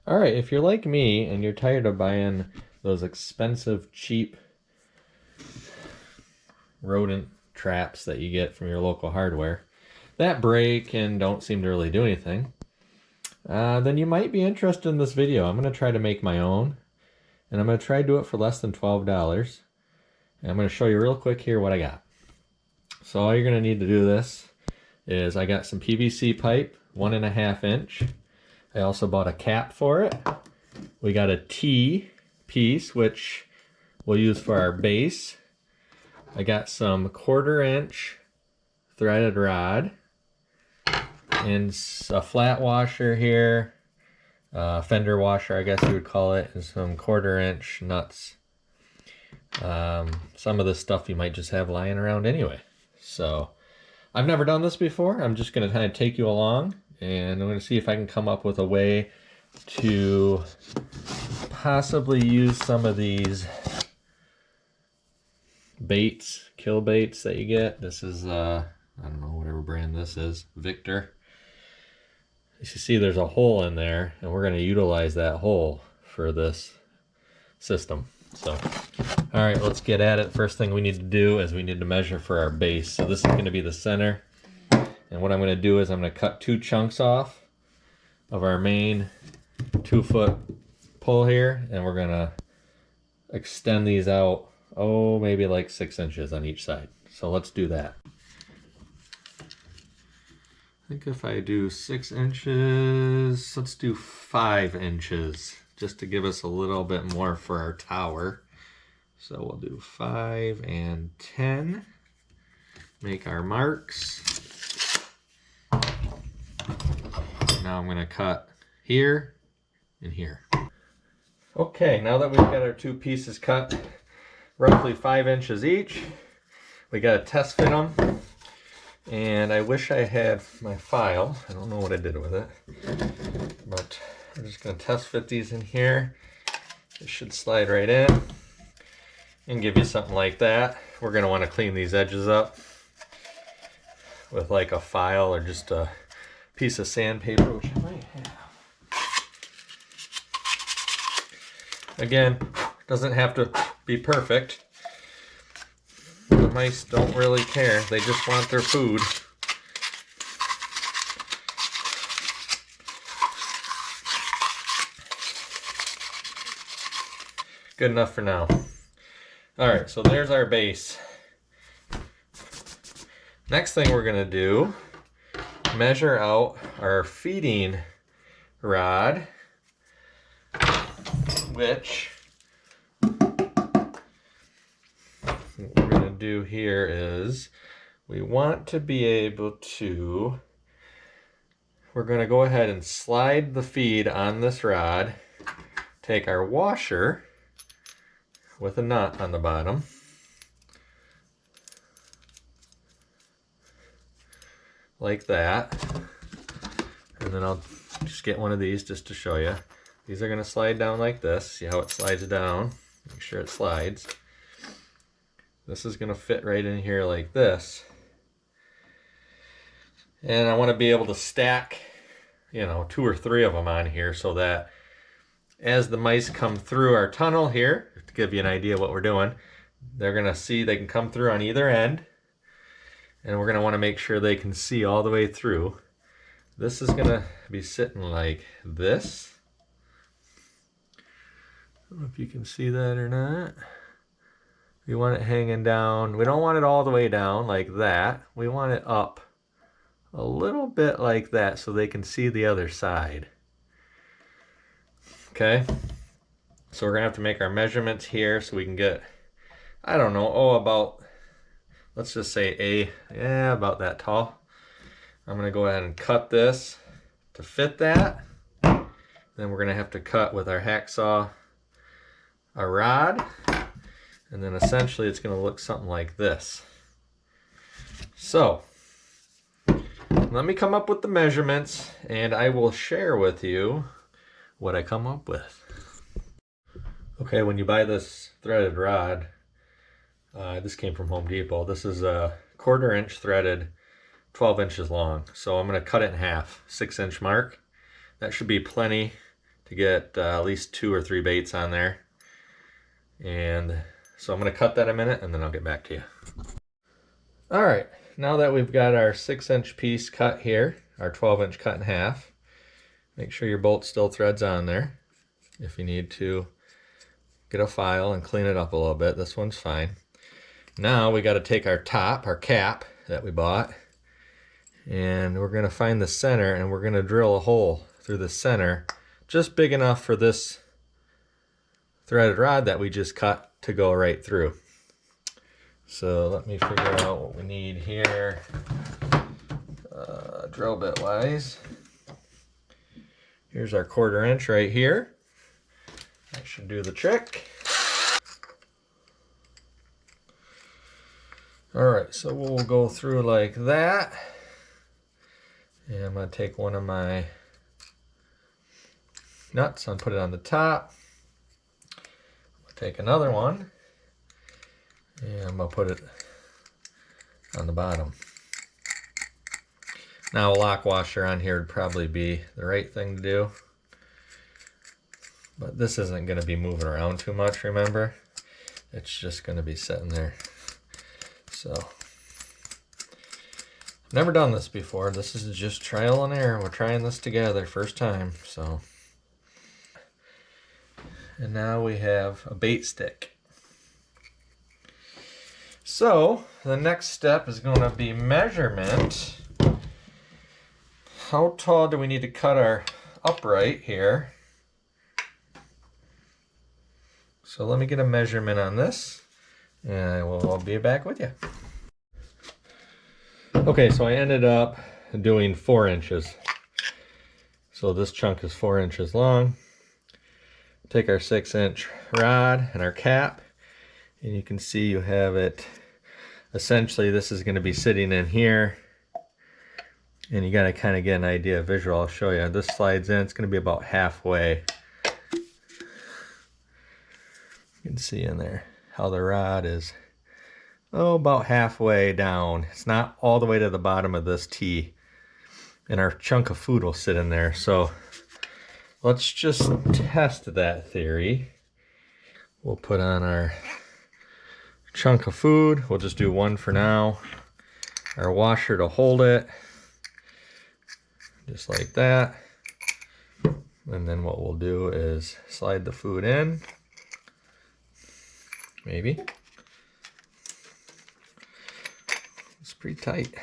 All right, if you're like me and you're tired of buying those expensive, cheap rodent traps that you get from your local hardware that break and don't seem to really do anything, then you might be interested in this video. I'm going to try to make my own, and I'm going to try to do it for less than $12. And I'm going to show you real quick here what I got. So all you're going to need to do this is I got some PVC pipe, 1.5 inch. I also bought a cap for it. We got a T piece, which we'll use for our base. I got some 1/4 inch threaded rod and a flat washer here, fender washer I guess you would call it, and some 1/4 inch nuts. Some of this stuff you might just have lying around anyway. So I've never done this before. I'm just going to kind of take you along, and I'm going to see if I can come up with a way to possibly use some of these baits, kill baits that you get. This is, I don't know, whatever brand this is, Victor. As you see, there's a hole in there, and we're going to utilize that hole for this system. So, all right, let's get at it. First thing we need to do is we need to measure for our base. So this is going to be the center. And what I'm going to do is I'm going to cut 2 chunks off of our main 2-foot pole here, and we're going to extend these out, oh, maybe like 6 inches on each side. So let's do that. I think if I do 6 inches, let's do 5 inches, just to give us a little bit more for our tower. So we'll do 5 and 10. Make our marks. Now I'm going to cut here and here. Okay, now that we've got our 2 pieces cut roughly 5 inches each, we got to test fit them. And I wish I had my file. I don't know what I did with it, but I'm just going to test fit these in here. It should slide right in and give you something like that. We're going to want to clean these edges up with like a file or just a piece of sandpaper, which I might have. Again, doesn't have to be perfect. The mice don't really care. They just want their food. Good enough for now. Alright, so there's our base. Next thing we're going to do, measure out our feeding rod, which what we're going to do here is we want to be able to, we're going to go ahead and slide the feed on this rod, take our washer with a nut on the bottom, like that, and then I'll just get one of these just to show you. These are going to slide down like this. See how it slides down? Make sure it slides. This is going to fit right in here like this. And I want to be able to stack, 2 or 3 of them on here so that as the mice come through our tunnel here, to give you an idea of what we're doing, they're going to see they can come through on either end. And we're going to want to make sure they can see all the way through. This is going to be sitting like this. I don't know if you can see that or not. We want it hanging down. We don't want it all the way down like that. We want it up a little bit like that so they can see the other side. Okay? So we're going to have to make our measurements here so we can get, I don't know, about, let's just say about that tall. I'm going to go ahead and cut this to fit that. Then we're going to have to cut with our hacksaw a rod. And then essentially it's going to look something like this. So, let me come up with the measurements and I will share with you what I come up with. Okay, when you buy this threaded rod, this came from Home Depot. This is a 1/4 inch threaded, 12 inches long. So I'm going to cut it in half, 6 inch mark. That should be plenty to to get at least 2 or 3 baits on there. And so I'm going to cut that a minute and then I'll get back to you. All right, now that we've got our 6-inch piece cut here, our 12-inch cut in half, make sure your bolt still threads on there. If you need to get a file and clean it up a little bit, this one's fine. Now we got to take our top, our cap that we bought, and we're going to find the center and we're going to drill a hole through the center just big enough for this threaded rod that we just cut to go right through. So let me figure out what we need here drill bit wise. Here's our 1/4 inch right here. That should do the trick. Alright, so we'll go through like that. And I'm going to take one of my nuts and put it on the top. I'll take another one and I'm going to put it on the bottom. Now a lock washer on here would probably be the right thing to do. But this isn't going to be moving around too much, remember? It's just going to be sitting there. So, never done this before. This is just trial and error. We're trying this together, first time. So, and now we have a bait stick. So, the next step is going to be measurement. How tall do we need to cut our upright here? So let me get a measurement on this and I'll be back with you. Okay, so I ended up doing 4 inches. So this chunk is 4 inches long. Take our 6-inch rod and our cap, and you can see you have it. Essentially, this is going to be sitting in here. And you got to kind of get an idea, visual. I'll show you. This slides in. It's going to be about halfway. You can see in there how the rod is, about halfway down. It's not all the way to the bottom of this T. And our chunk of food will sit in there. So let's just test that theory. We'll put on our chunk of food. We'll just do one for now. Our washer to hold it. Just like that. And then what we'll do is slide the food in. Maybe. It's pretty tight.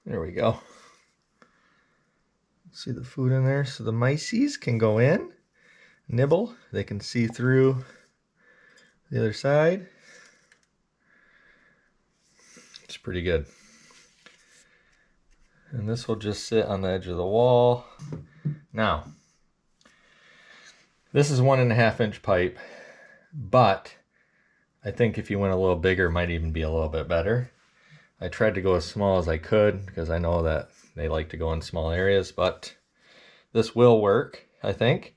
There we go. See the food in there? So the mices can go in, nibble. They can see through the other side. It's pretty good. And this will just sit on the edge of the wall. Now, this is 1.5 inch pipe, but I think if you went a little bigger, it might even be a little bit better. I tried to go as small as I could because I know that they like to go in small areas, but this will work, I think.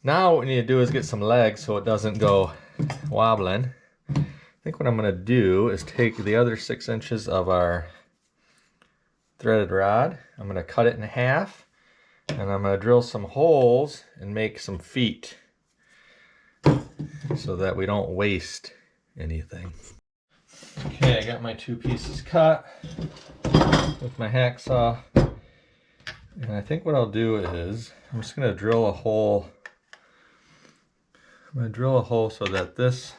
Now what we need to do is get some legs so it doesn't go wobbling. I think what I'm going to do is take the other 6 inches of our threaded rod. I'm going to cut it in half and I'm going to drill some holes and make some feet so that we don't waste anything. Okay, I got my 2 pieces cut with my hacksaw, and I think what I'll do is I'm just going to drill a hole. I'm going to drill a hole so that this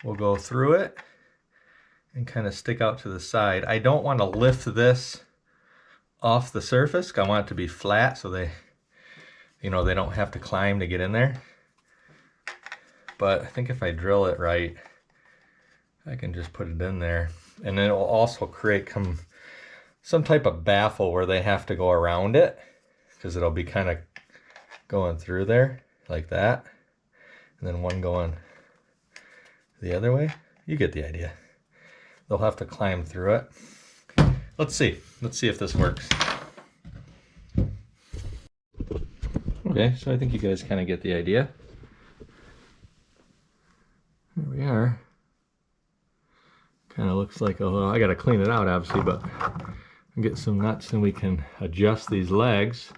will go through it and kind of stick out to the side. I don't want to lift this off the surface. I want it to be flat so they don't have to climb to get in there. But I think if I drill it right, I can just put it in there, and then it will also create some type of baffle where they have to go around it, because it'll be kind of going through there like that, and then one going the other way. You get the idea. They'll have to climb through it. Let's see if this works. Okay, so I think you guys kind of get the idea. Here we are. Kind of looks like, oh, I got to clean it out obviously, but get some nuts and we can adjust these legs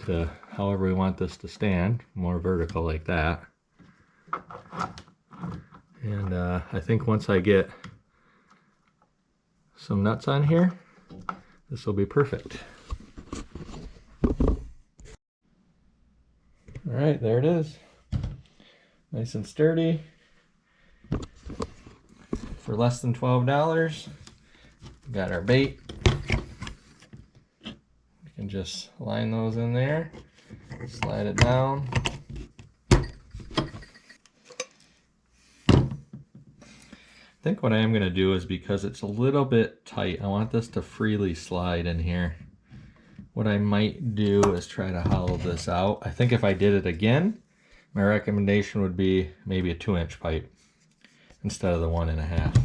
to however we want this to stand, more vertical like that. And I think once I get some nuts on here, this will be perfect. All right, there it is. Nice and sturdy. For less than $12, got our bait. We can just line those in there, slide it down. I think what I am going to do is, because it's a little bit tight, I want this to freely slide in here. What I might do is try to hollow this out. I think if I did it again, my recommendation would be maybe a 2-inch pipe instead of the 1.5.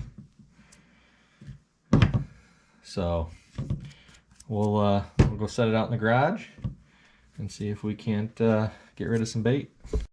So we'll go set it out in the garage and see if we can't get rid of some bait.